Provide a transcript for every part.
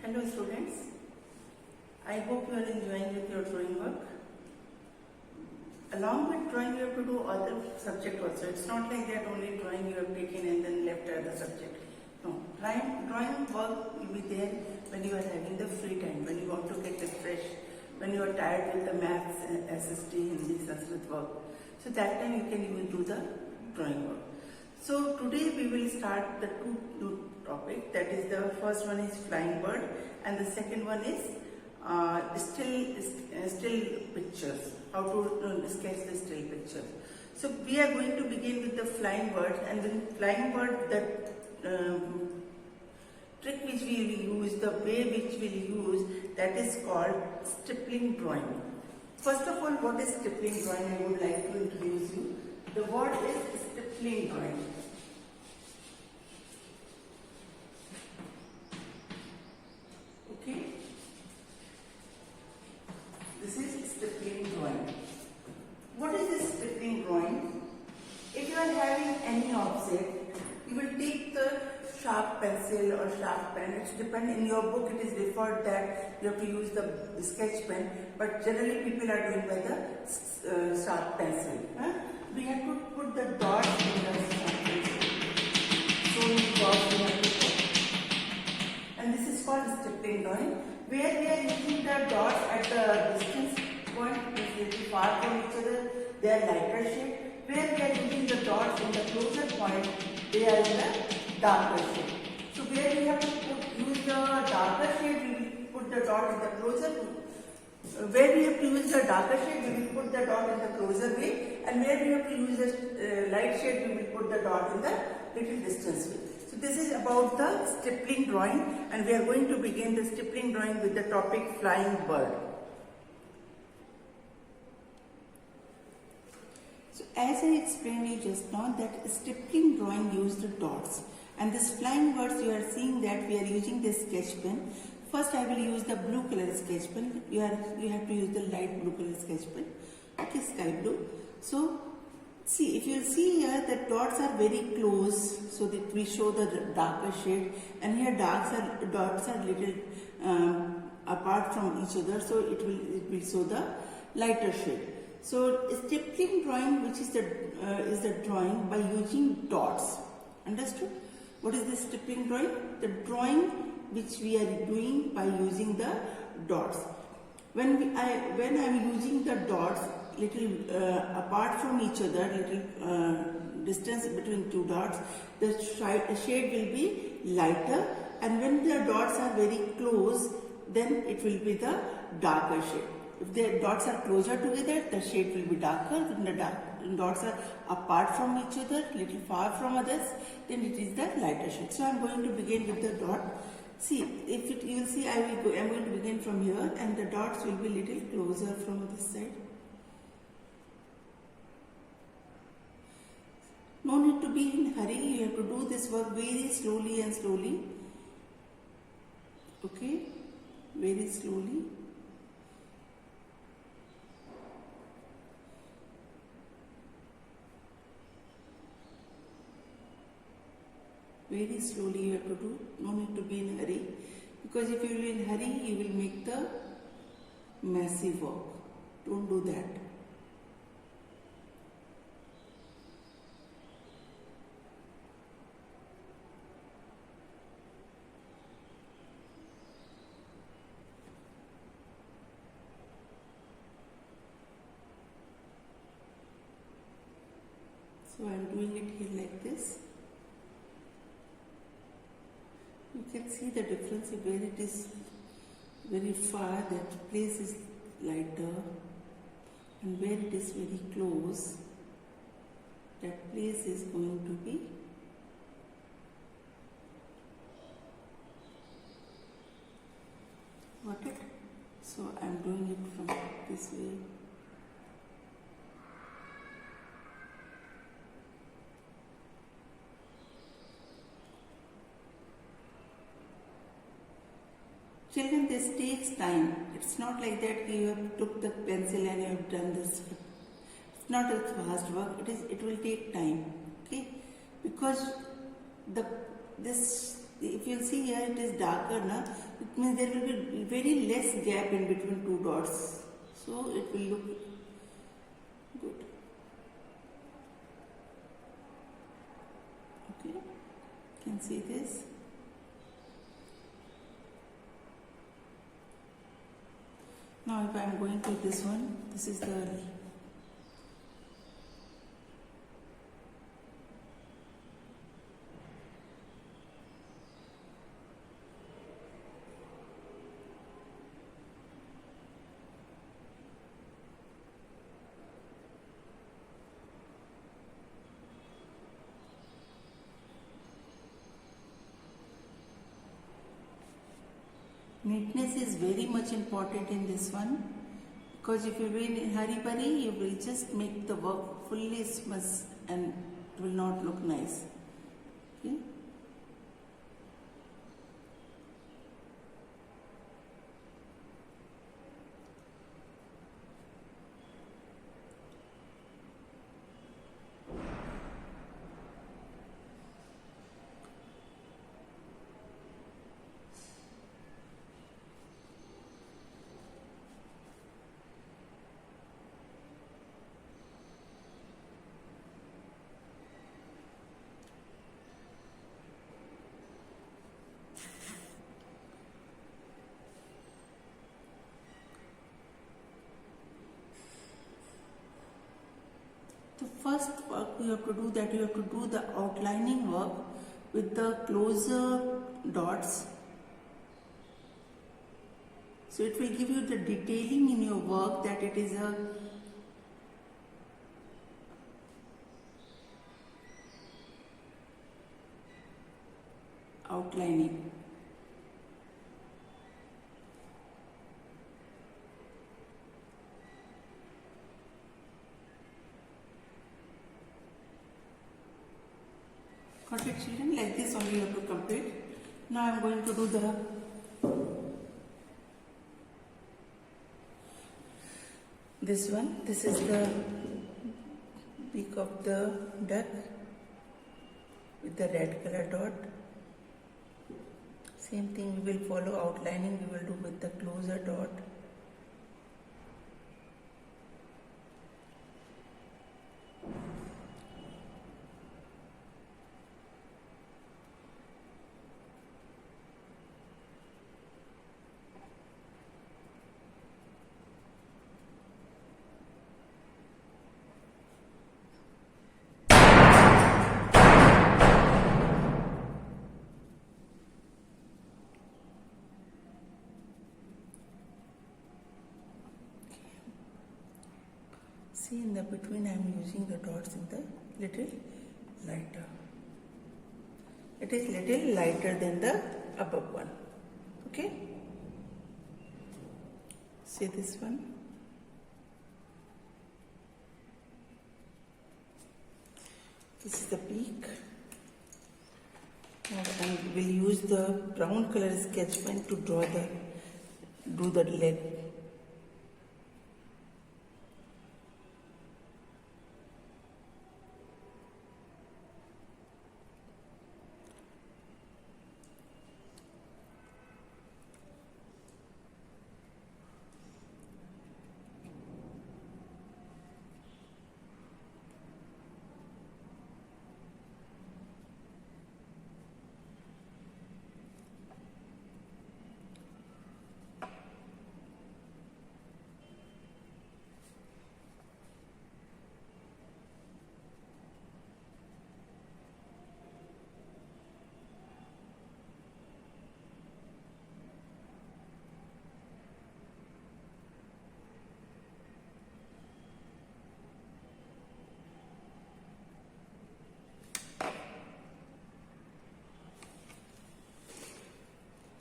Hello students, I hope you are enjoying with your drawing work. Along with drawing you have to do other subject also. It's not like that only drawing you have taken and then left other subject. No, drawing work will be there when you are having the free time, when you want to get refreshed, when you are tired with the maths, SST, Hindi, Sanskrit work. So that time you can even do the drawing work. So today we will start the two new topic. That is, the first one is flying bird and the second one is still pictures. How to sketch the still pictures. So we are going to begin with the flying bird, and then flying bird, the trick which we will use, the way which we will use, that is called stippling drawing. First of all, what is stippling drawing? I would like to introduce you. The word is stippling drawing. Okay? This is stippling drawing. What is this stippling drawing? If you are having any object, you will take the sharp pencil or sharp pen. It depends. In your book it is referred that you have to use the sketch pen, but generally people are doing by the sharp pencil. We have to put the dots in the sharp pencil. So many dots we have to put. And this is called stippling drawing, where we are using the dots at the distance point, which is little far from each other. They are lighter shade. Where we are using the dots in the closer point, they are in the darker shade. So where we have to use the darker shade, we will put the dot in the closer. Where we have to use the darker shade, we will put the dot in the closer way, and where we have to use the light shade, we will put the dot in the little distance way. So this is about the stippling drawing, and we are going to begin the stippling drawing with the topic flying bird. So as I explained you just now, that stippling drawing used the dots, and this flying birds, you are seeing that we are using this sketch pen. First I will use the blue color sketch pen. You have to use the light blue color sketch pen. Okay, sky blue. So see, if you see here, the dots are very close, so that we show the darker shade, and here dots are little apart from each other, so it will show the lighter shade. So stippling drawing, which is the drawing by using dots. Understood? What is this stippling drawing? The drawing which we are doing by using the dots. When I am using the dots little apart from each other, little distance between two dots, the shade will be lighter, and when the dots are very close, then it will be the darker shade. If the dots are closer together, the shade will be darker. When the dots are apart from each other, little far from others, then it is the lighter shade. So I am going to begin with the dot. See, you will see, I am going to begin from here, and the dots will be little closer from this side. No need to be in hurry. You have to do this work very slowly and slowly. Okay, very slowly. Very slowly you have to do, no need to be in a hurry, because if you will be in a hurry, you will make the messy work. Don't do that. So I am doing it here like this. You can see the difference where it is very far, that place is lighter, and where it is very close, that place is going to be got it? So I am doing it from this way. Children, this takes time. It's not like that you have took the pencil and you have done this. It's not a fast work. It will take time. Okay, because this if you see here it is darker now, it means there will be very less gap in between two dots, so it will look good. Okay, you can see this. Now if I am going to this one, this is the neatness is very much important in this one, because if you do in hurry-burry, you will just make the work fully smudge and it will not look nice. Okay. The first work you have to do, that you have to do the outlining work with the closer dots. So it will give you the detailing in your work, that it is a outlining. Got it, children? Like this only you have to complete. Now I am going to do this one. This is the beak of the duck with the red color dot. Same thing we will follow, outlining we will do with the closer dot. See, in the between I am using the dots in the little lighter. It is little lighter than the above one. Okay. See this one. This is the beak. Now I will use the brown color sketch pen to do the leg.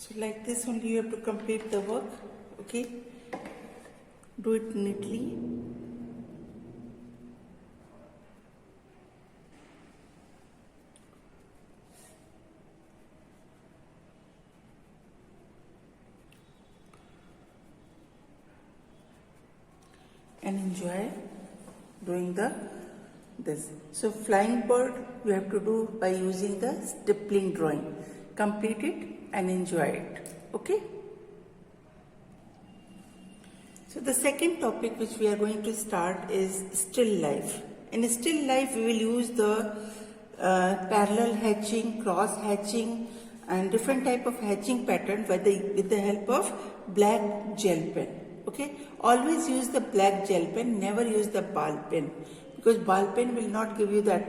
So like this only you have to complete the work. Okay, do it neatly. And enjoy doing this. So flying bird you have to do by using the stippling drawing. complete it and enjoy it. Okay? So the second topic which we are going to start is still life. In still life we will use the parallel hatching, cross hatching and different type of hatching pattern with the help of black gel pen. Okay, always use the black gel pen, never use the ball pen, because ball pen will not give you that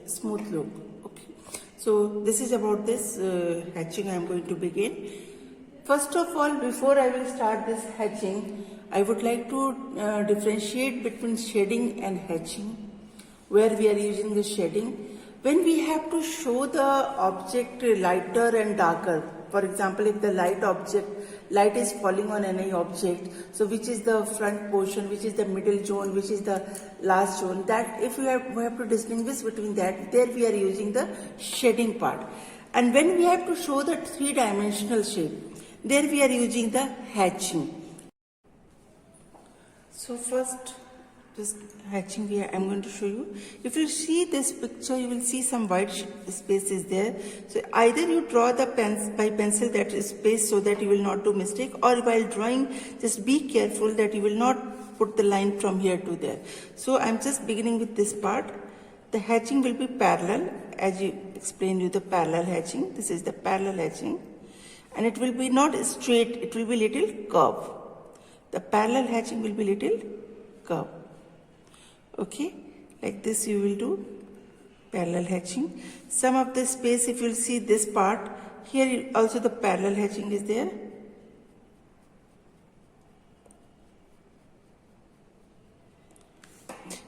smooth look. Okay, so this is about this hatching I am going to begin. First of all, before I will start this hatching, I would like to differentiate between shading and hatching, where we are using the shading. When we have to show the object lighter and darker, for example, if the light is falling on any object, so which is the front portion, which is the middle zone, which is the last zone, that if we have to distinguish between that, there we are using the shading part. And when we have to show the three-dimensional shape, there we are using the hatching. So first, this hatching here I am going to show you. If you see this picture, you will see some white spaces there. So either you draw the by pencil that space so that you will not do mistake, or while drawing just be careful that you will not put the line from here to there. So I am just beginning with this part. The hatching will be parallel, as you explained you the parallel hatching. This is the parallel hatching, and it will be not straight, it will be little curve. The parallel hatching will be little curve. Okay, like this you will do parallel hatching. Some of the space, if you will see this part, here also the parallel hatching is there.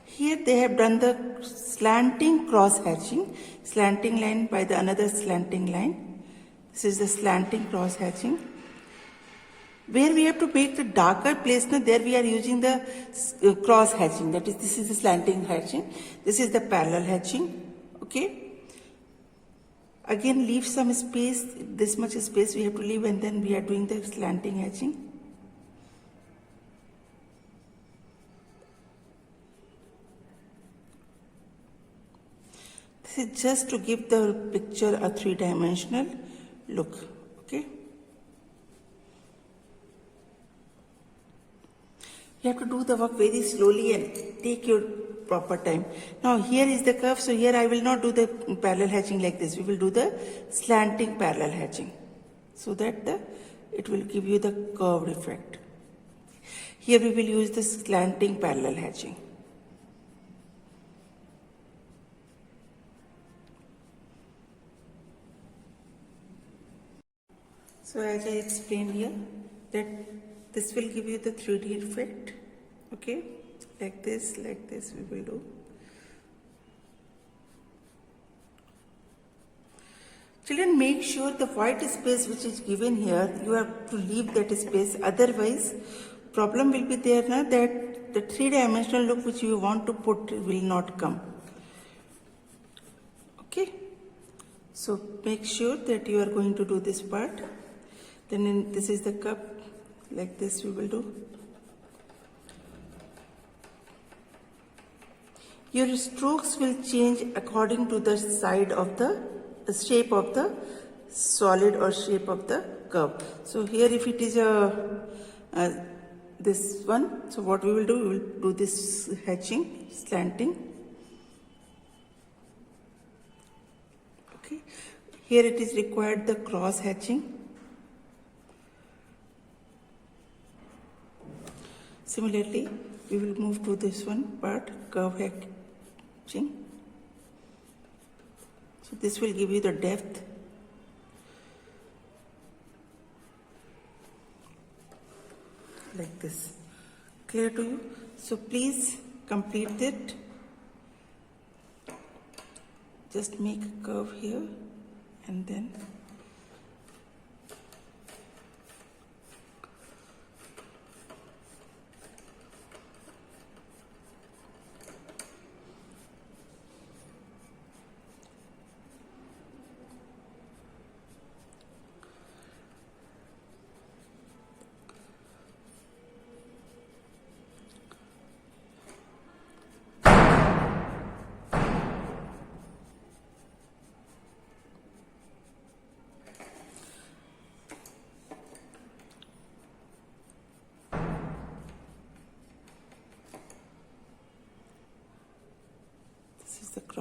Here they have done the slanting cross hatching, slanting line by the another slanting line. This is the slanting cross hatching. Where we have to make the darker place, there we are using the cross hatching. That is, this is the slanting hatching. This is the parallel hatching. Okay. Again, leave some space. This much space we have to leave, and then we are doing the slanting hatching. This is just to give the picture a three-dimensional look. Okay. You have to do the work very slowly and take your proper time. Now here is the curve, so here I will not do the parallel hatching like this. We will do the slanting parallel hatching, so that it will give you the curved effect. Here we will use the slanting parallel hatching. So as I explained here, that this will give you the 3D effect. Okay, like this we will do. Children, make sure the white space which is given here, you have to leave that space. Otherwise, problem will be there now that the three-dimensional look which you want to put will not come. Okay, so make sure that you are going to do this part. Then this is the cup. Like this we will do. Your strokes will change according to the side of the shape of the solid or shape of the curve. So here if it is this one, so what we will do, we will do this hatching, slanting. Okay. Here it is required the cross hatching. Similarly, we will move to this one part, curve hatching. So this will give you the depth. Like this. Clear to you? So please complete it. Just make a curve here and then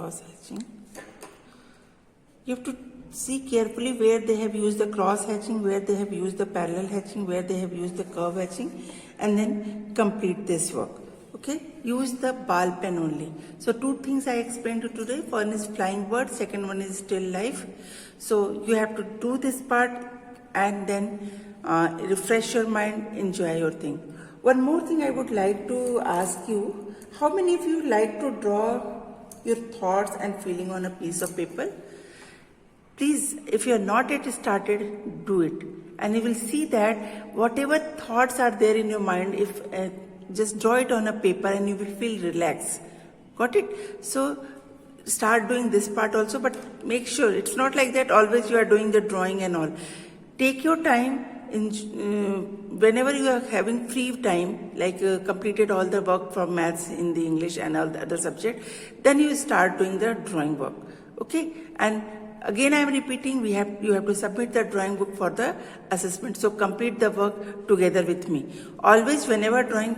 cross hatching. You have to see carefully where they have used the cross hatching, where they have used the parallel hatching, where they have used the curve hatching, and then complete this work. Okay, use the ball pen only. So 2 things I explained to you today. One is flying bird, second one is still life. So you have to do this part and then refresh your mind, enjoy your thing. One more thing I would like to ask you, how many of you like to draw your thoughts and feeling on a piece of paper? Please, if you are not yet started, do it. And you will see that whatever thoughts are there in your mind, if just draw it on a paper and you will feel relaxed. Got it? So start doing this part also, but make sure it's not like that always you are doing the drawing and all. Take your time. Whenever you are having free time, like completed all the work from maths, in the English and all the other subject, then you start doing the drawing work. Okay? And again I am repeating, you have to submit the drawing book for the assessment. So complete the work together with me. Always whenever drawing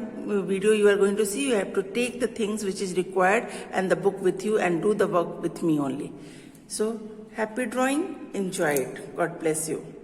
video you are going to see, you have to take the things which is required and the book with you and do the work with me only. So happy drawing, enjoy it. God bless you.